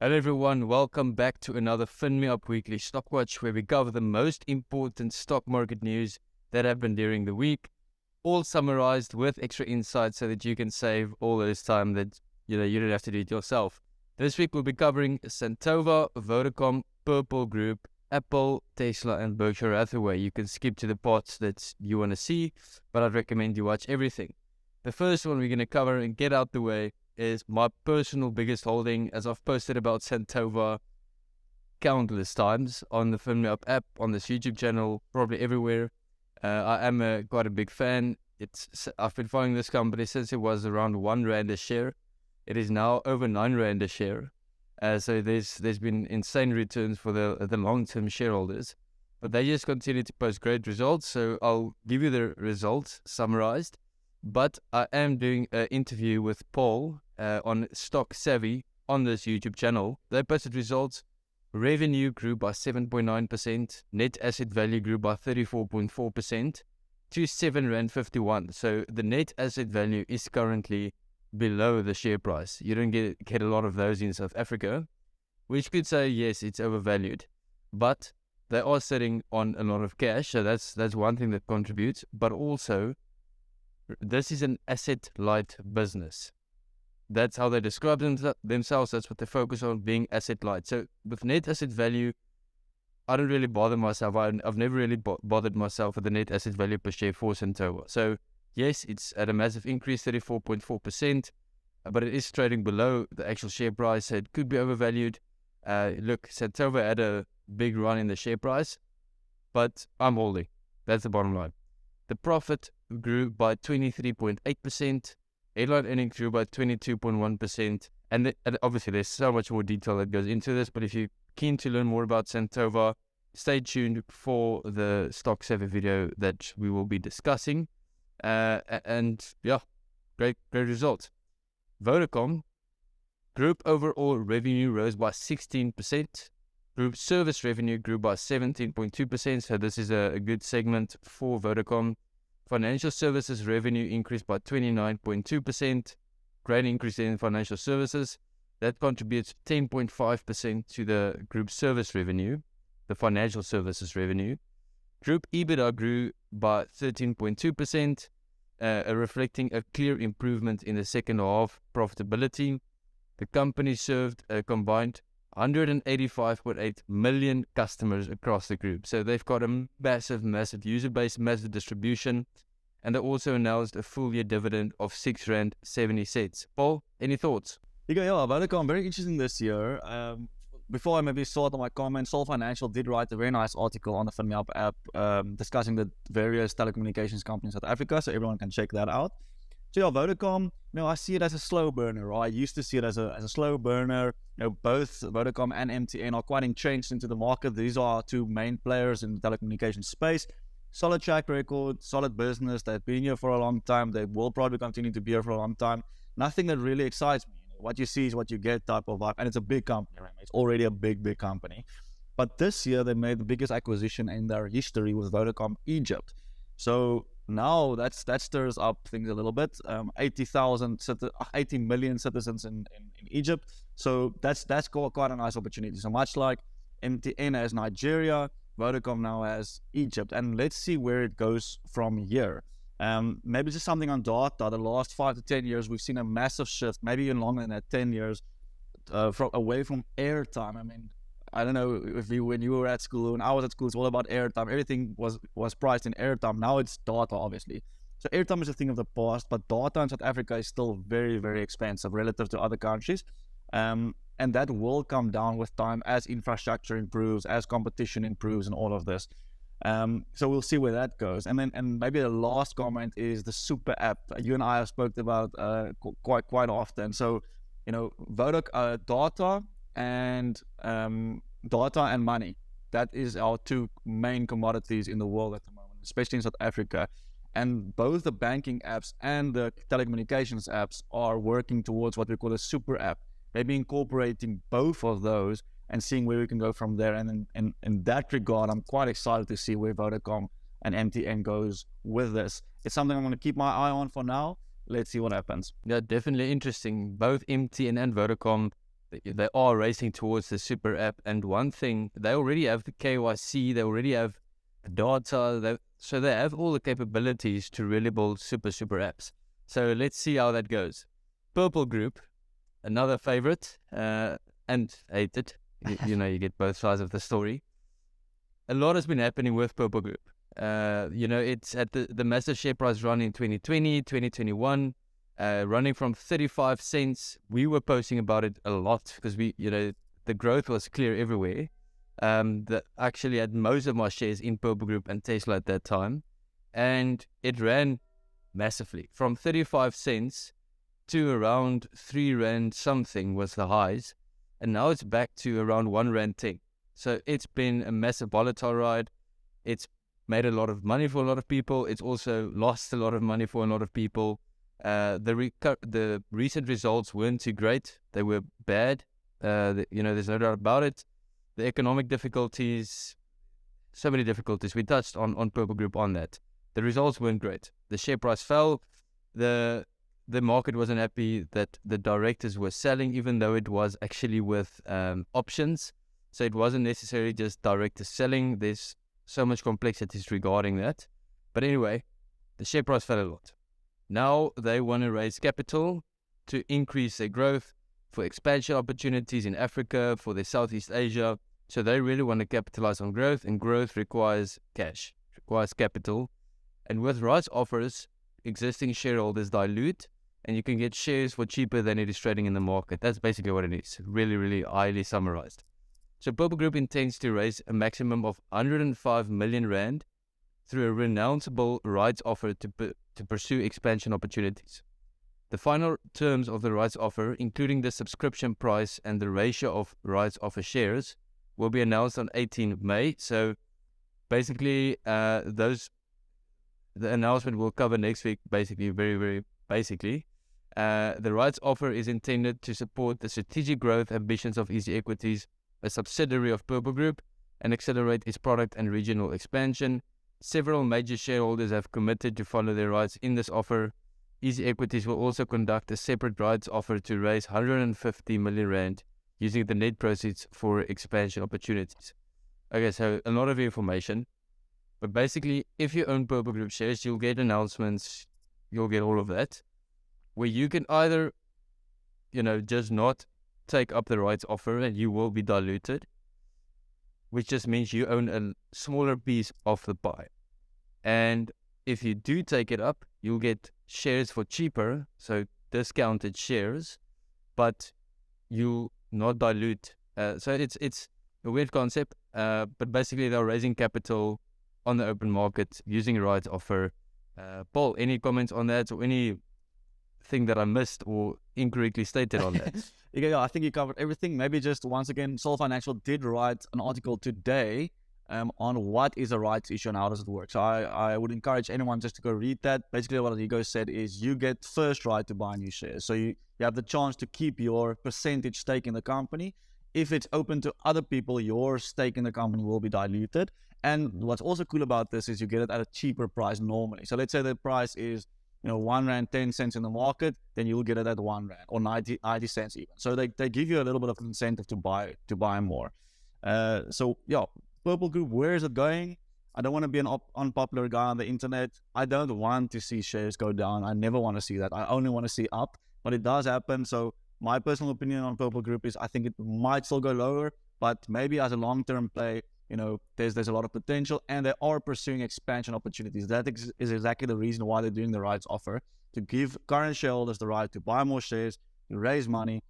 Hello everyone, welcome back to another FinMeUp Weekly Stock Watch, where we cover the most important stock market news that happened during the week, all summarized with extra insights so that you can save all those time that you don't have to do it yourself. This week we'll be covering Santova, Vodacom, Purple Group, Apple, Tesla and Berkshire Hathaway. You can skip to the parts that you want to see, but I'd recommend you watch everything. The first one we're going to cover and get out the way is my personal biggest holding, as I've posted about Santova countless times on the FinMeUp app, on this YouTube channel, probably everywhere. I am quite a big fan. I've been following this company since it was around 1 Rand a share. It is now over 9 Rand a share. So there's been insane returns for the long-term shareholders. But they just continue to post great results, so I'll give you the results summarized. But I am doing an interview with Paul on Stock Savvy on this YouTube channel. They posted results. Revenue grew by 7.9%. Net asset value grew by 34.4% to 7.51 Rand. So the net asset value is currently below the share price. You don't get a lot of those in South Africa, which could say, yes, it's overvalued. But they are sitting on a lot of cash. So that's one thing that contributes. But also, this is an asset-light business. That's how they describe themselves. That's what they focus on, being asset-light. So with net asset value, I don't really bother myself. I've never really bothered myself with the net asset value per share for Santova. So yes, it's at a massive increase, 34.4%, but it is trading below the actual share price. So it could be overvalued. Look, Santova had a big run in the share price, but I'm holding. That's the bottom line. The profit grew by 23.8%. Headline earnings grew by 22.1%. And obviously, there's so much more detail that goes into this. But if you're keen to learn more about Santova, stay tuned for the Stock Savvy video that we will be discussing. And yeah, great results. Vodacom, group overall revenue rose by 16%. Group service revenue grew by 17.2%, so this is a good segment for Vodacom. Financial services revenue increased by 29.2%. Great increase in financial services. That contributes 10.5% to the group service revenue, the financial services revenue. Group EBITDA grew by 13.2%, reflecting a clear improvement in the second half profitability. The company served a combined 185.8 million customers across the group. So they've got a massive user base, massive distribution. And they also announced a full year dividend of 6.70 Rand. Paul, any thoughts? Yeah, Vodacom, very interesting this year. Before I maybe start on my comments, Sol Financial did write a very nice article on the FinMeUp app discussing the various telecommunications companies in South Africa, so everyone can check that out. So yeah, Vodacom, I see it as a slow burner, right? I used to see it as a slow burner. Both Vodacom and MTN are quite entrenched into the market. These are two main players in the telecommunications space. Solid track record, solid business. They've been here for a long time. They will probably continue to be here for a long time. Nothing that really excites me. What you see is what you get type of vibe. And it's a big company, right? It's already a big company. But this year, they made the biggest acquisition in their history with Vodacom Egypt. So now that stirs up things a little bit. 80 million citizens in Egypt. So that's quite a nice opportunity. So much like MTN has Nigeria, Vodacom now has Egypt. And let's see where it goes from here. Maybe just something on data. The last 5 to 10 years, we've seen a massive shift, maybe even longer than that, 10 years, away from airtime. I mean, I don't know if when you were at school, when I was at school, it's all about airtime. Everything was priced in airtime. Now it's data, obviously. So airtime is a thing of the past, but data in South Africa is still very expensive relative to other countries. And that will come down with time as infrastructure improves, as competition improves, and all of this. So we'll see where that goes. And maybe the last comment is the super app. You and I have spoken about quite often. So, Vodacom, data and money. That is our two main commodities in the world at the moment, especially in South Africa. And both the banking apps and the telecommunications apps are working towards what we call a super app. Maybe incorporating both of those and seeing where we can go from there. And in that regard, I'm quite excited to see where Vodacom and MTN goes with this. It's something I'm going to keep my eye on for now. Let's see what happens. Yeah, definitely interesting. Both MTN and Vodacom, they are racing towards the super app. And one thing, they already have the KYC, they already have the data, so they have all the capabilities to really build super apps. So let's see how that goes. Purple Group, another favorite, and hated. You get both sides of the story. A lot has been happening with Purple Group. It's at the massive share price run in 2020, 2021, running from 35 cents. We were posting about it a lot because the growth was clear everywhere. That actually had most of my shares in Purple Group and Tesla at that time. And it ran massively from 35 cents to around 3 Rand something was the highs. And now it's back to around 1 Rand 10. So it's been a massive volatile ride. It's made a lot of money for a lot of people. It's also lost a lot of money for a lot of people. The recent results weren't too great. They were bad. There's no doubt about it. The economic difficulties, so many difficulties. We touched on Purple Group on that. The results weren't great. The share price fell. The market wasn't happy that the directors were selling, even though it was actually with options. So it wasn't necessarily just directors selling. There's so much complexities regarding that. But anyway, the share price fell a lot. Now they want to raise capital to increase their growth for expansion opportunities in Africa, for their Southeast Asia. So they really want to capitalize on growth, and growth requires cash, requires capital. And with rights offers, existing shareholders dilute, and you can get shares for cheaper than it is trading in the market. That's basically what it is. Really, really highly summarized. So Purple Group intends to raise a maximum of 105 million Rand through a renounceable rights offer to pursue expansion opportunities. The final terms of the rights offer, including the subscription price and the ratio of rights offer shares, will be announced on 18 May. So basically, the announcement will cover next week, basically, very, very basically. The rights offer is intended to support the strategic growth ambitions of Easy Equities, a subsidiary of Purple Group, and accelerate its product and regional expansion. Several major shareholders have committed to follow their rights in this offer. Easy Equities will also conduct a separate rights offer to raise 150 million Rand using the net proceeds for expansion opportunities. Okay, so a lot of information. But basically, if you own Purple Group shares, you'll get announcements, you'll get all of that, where you can either, just not take up the rights offer and you will be diluted, which just means you own a smaller piece of the pie. And if you do take it up, you'll get shares for cheaper, so discounted shares, but you'll not dilute. So it's a weird concept, but basically they're raising capital on the open market using a rights offer. Paul, any comments on that, or anything that I missed or incorrectly stated on that? Yeah, I think you covered everything. Maybe just once again, Soul Financial did write an article today on what is a rights issue and how does it work. So I would encourage anyone just to go read that. Basically what Higgo said is you get first right to buy new shares. So you have the chance to keep your percentage stake in the company. If it's open to other people, your stake in the company will be diluted. And what's also cool about this is you get it at a cheaper price normally. So let's say the price is 1 Rand 10 cents in the market, then you'll get it at 1 Rand or 90 cents even. So they give you a little bit of incentive to buy more. So yeah, Purple Group, where is it going? I don't want to be an unpopular guy on the internet. I don't want to see shares go down. I never want to see that. I only want to see up, but it does happen. So my personal opinion on Purple Group is I think it might still go lower, but maybe as a long-term play, there's a lot of potential, and they are pursuing expansion opportunities. That is exactly the reason why they're doing the rights offer, to give current shareholders the right to buy more shares, to raise money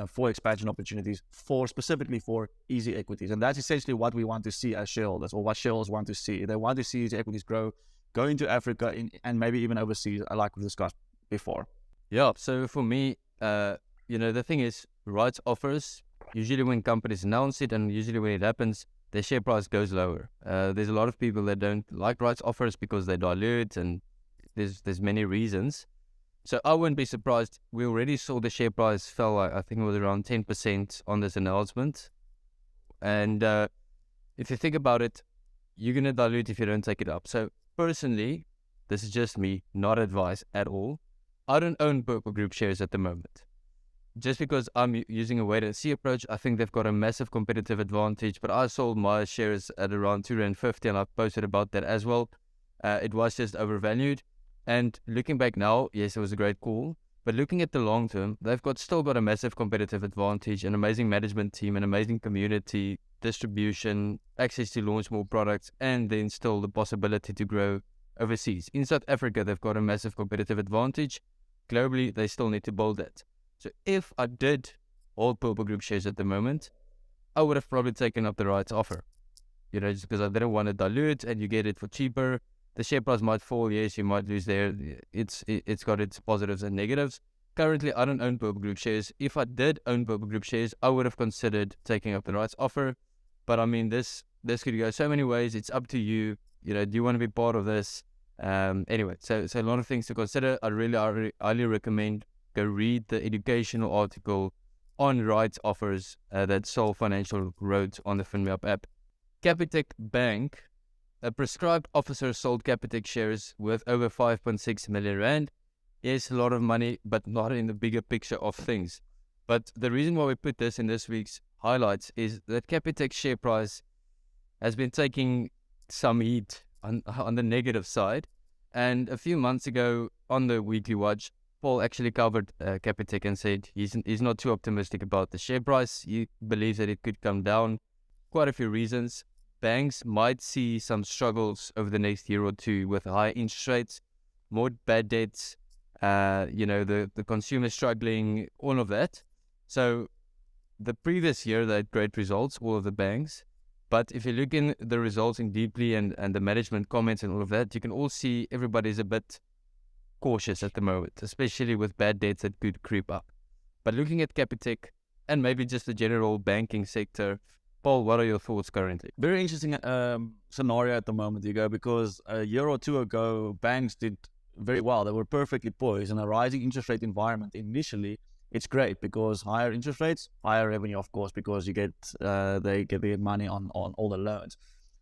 for expansion opportunities, specifically for Easy Equities. And that's essentially what we want to see as shareholders, or what shareholders want to see. They want to see Easy Equities grow, go into Africa and maybe even overseas, like we discussed before. Yeah, so for me, the thing is, rights offers, usually when companies announce it and usually when it happens, their share price goes lower. There's a lot of people that don't like rights offers because they dilute, and there's many reasons. So I wouldn't be surprised. We already saw the share price fell, I think it was around 10% on this announcement. And if you think about it, you're going to dilute if you don't take it up. So personally, this is just me, not advice at all. I don't own Purple Group shares at the moment. just because I'm using a wait and see approach, I think they've got a massive competitive advantage. But I sold my shares at around R2.50 and I've posted about that as well. It was just overvalued. And looking back now, yes, it was a great call. But looking at the long term, they've still got a massive competitive advantage, an amazing management team, an amazing community, distribution, access to launch more products, and then still the possibility to grow overseas. In South Africa, they've got a massive competitive advantage. Globally, they still need to build that. So if I did hold Purple Group shares at the moment, I would have probably taken up the rights offer. Just because I didn't want to dilute and you get it for cheaper. The share price might fall, yes, you might lose there. It's got its positives and negatives. Currently, I don't own Purple Group shares. If I did own Purple Group shares, I would have considered taking up the rights offer. But I mean, this could go so many ways. It's up to you. Do you want to be part of this? Anyway, so a lot of things to consider. I really highly recommend go read the educational article on rights offers that Sol Financial wrote on the FinMeUp app. Capitec Bank, a prescribed officer sold Capitec shares worth over 5.6 million rand. Yes, a lot of money, but not in the bigger picture of things. But the reason why we put this in this week's highlights is that Capitec's share price has been taking some heat on the negative side. And a few months ago on the Weekly Watch, Paul actually covered Capitec and said he's not too optimistic about the share price. He believes that it could come down. Quite a few reasons. Banks might see some struggles over the next year or two with high interest rates, more bad debts, the consumer struggling, all of that. So the previous year they had great results, all of the banks. But if you look in the results in deeply and the management comments and all of that, you can all see everybody's a bit cautious at the moment, especially with bad debts that could creep up. But looking at Capitec and maybe just the general banking sector, Paul, what are your thoughts currently? Very interesting scenario at the moment, Higgo, because a year or two ago, banks did very well. They were perfectly poised in a rising interest rate environment. Initially, it's great because higher interest rates, higher revenue, of course, because you get they get money on all the loans.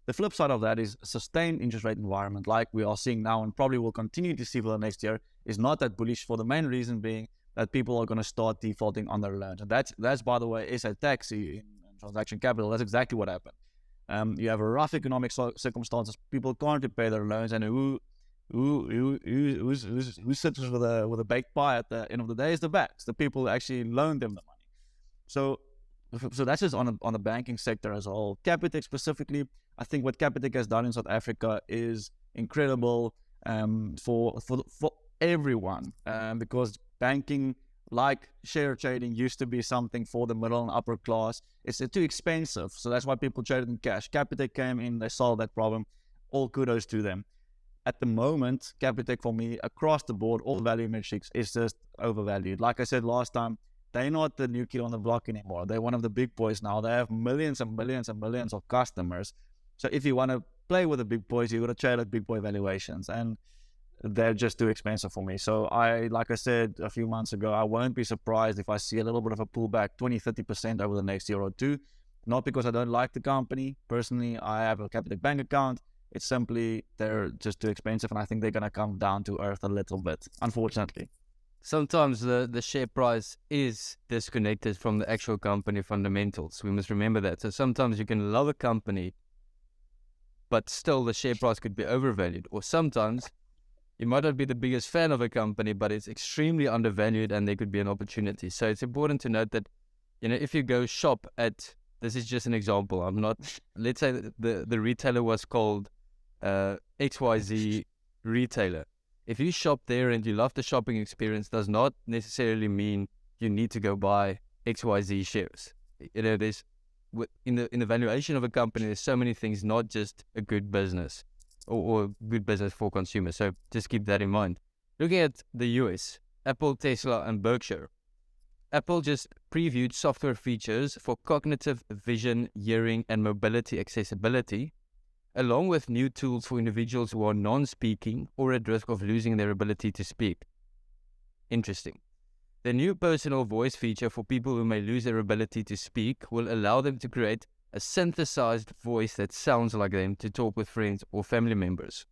The flip side of that is a sustained interest rate environment like we are seeing now and probably will continue to see for the next year is not that bullish, for the main reason being that people are going to start defaulting on their loans. And that's by the way, is a taxi in transaction capital. That's exactly what happened. You have a rough economic circumstances. People can't repay their loans, and who sits with a baked pie at the end of the day is the banks, the people who actually loan them the money. So that's just on the banking sector as a whole. Capitec specifically, I think what Capitec has done in South Africa is incredible for everyone, because banking, like share trading, used to be something for the middle and upper class. It's too expensive, so that's why people traded in cash. Capitec came in, they solved that problem. All kudos to them. At the moment, Capitec for me, across the board, all value metrics is just overvalued. Like I said last time, they're not the new kid on the block anymore. They're one of the big boys now. They have millions and millions and millions of customers. So if you want to play with the big boys, you got to trade at big boy valuations, and they're just too expensive for me. So like I said a few months ago, I won't be surprised if I see a little bit of a pullback, 20-30% over the next year or two. Not because I don't like the company. Personally, I have a Capitec bank account. It's simply they're just too expensive, and I think they're going to come down to earth a little bit, unfortunately. Sometimes the share price is disconnected from the actual company fundamentals. We must remember that. So sometimes you can love a company, but still the share price could be overvalued. Or sometimes you might not be the biggest fan of a company, but it's extremely undervalued and there could be an opportunity. So it's important to note that, if you go shop at, this is just an example. I'm not, let's say the retailer was called XYZ retailer. If you shop there and you love the shopping experience, does not necessarily mean you need to go buy XYZ shares. There's in the valuation of a company, there's so many things, not just a good business or good business for consumers. So just keep that in mind. Looking at the US, Apple, Tesla, and Berkshire. Apple just previewed software features for cognitive, vision, hearing, and mobility accessibility, along with new tools for individuals who are non-speaking or at risk of losing their ability to speak. Interesting. The new personal voice feature for people who may lose their ability to speak will allow them to create a synthesized voice that sounds like them to talk with friends or family members.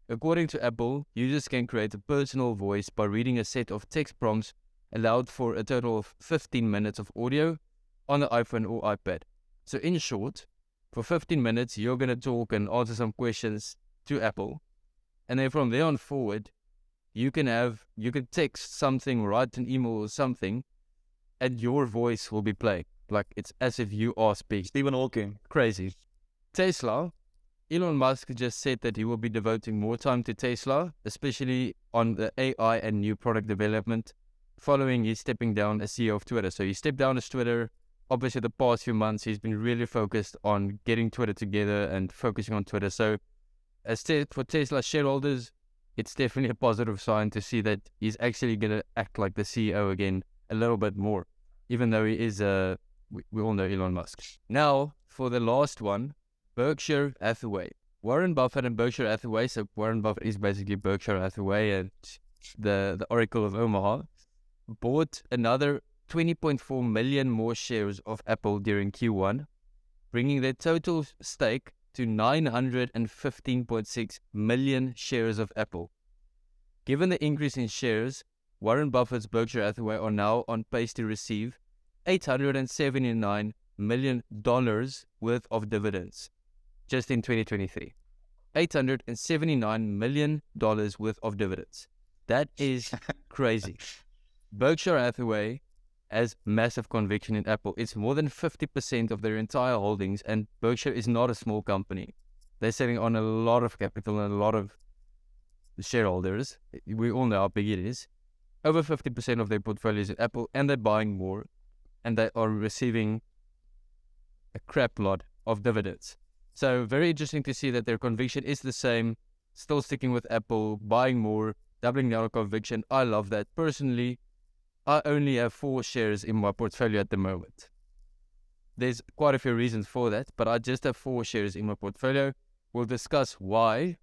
According to Apple, users can create a personal voice by reading a set of text prompts allowed for a total of 15 minutes of audio on the iPhone or iPad. So in short, for 15 minutes, you're going to talk and answer some questions to Apple. And then from there on forward, you can text something, write an email or something, and your voice will be playing. Like it's as if you are speaking. Stephen Hawking. Crazy. Tesla, Elon Musk just said that he will be devoting more time to Tesla, especially on the AI and new product development, following his stepping down as CEO of Twitter. So he stepped down as Twitter. Obviously, the past few months, he's been really focused on getting Twitter together and focusing on Twitter. So for Tesla shareholders, it's definitely a positive sign to see that he's actually going to act like the CEO again a little bit more, even though he is we all know Elon Musk. Now, for the last one, Berkshire Hathaway. Warren Buffett and Berkshire Hathaway. So Warren Buffett is basically Berkshire Hathaway and the Oracle of Omaha. Bought another 20.4 million more shares of Apple during Q1, bringing their total stake to 915.6 million shares of Apple. Given the increase in shares, Warren Buffett's Berkshire Hathaway are now on pace to receive $879 million worth of dividends just in 2023. $879 million worth of dividends. That is crazy. Berkshire Hathaway has massive conviction in Apple. It's more than 50% of their entire holdings, and Berkshire is not a small company. They're sitting on a lot of capital and a lot of shareholders. We all know how big it is. Over 50% of their portfolio is in Apple, and they're buying more, and they are receiving a crap lot of dividends. So very interesting to see that their conviction is the same, still sticking with Apple, buying more, doubling down on conviction. I love that. Personally, I only have 4 shares in my portfolio at the moment. There's quite a few reasons for that, but I just have 4 shares in my portfolio. We'll discuss why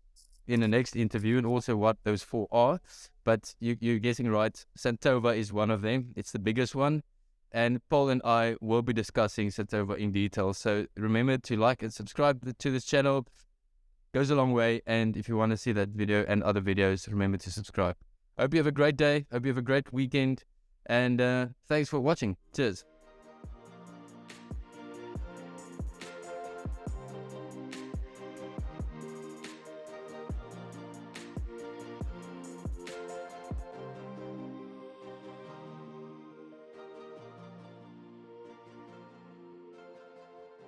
in the next interview and also what those 4 are. But you're guessing right. Santova is one of them. It's the biggest one. And Paul and I will be discussing Santova in detail. So remember to like and subscribe to this channel. Goes a long way. And if you want to see that video and other videos, remember to subscribe. Hope you have a great day. Hope you have a great weekend. And thanks for watching. Cheers.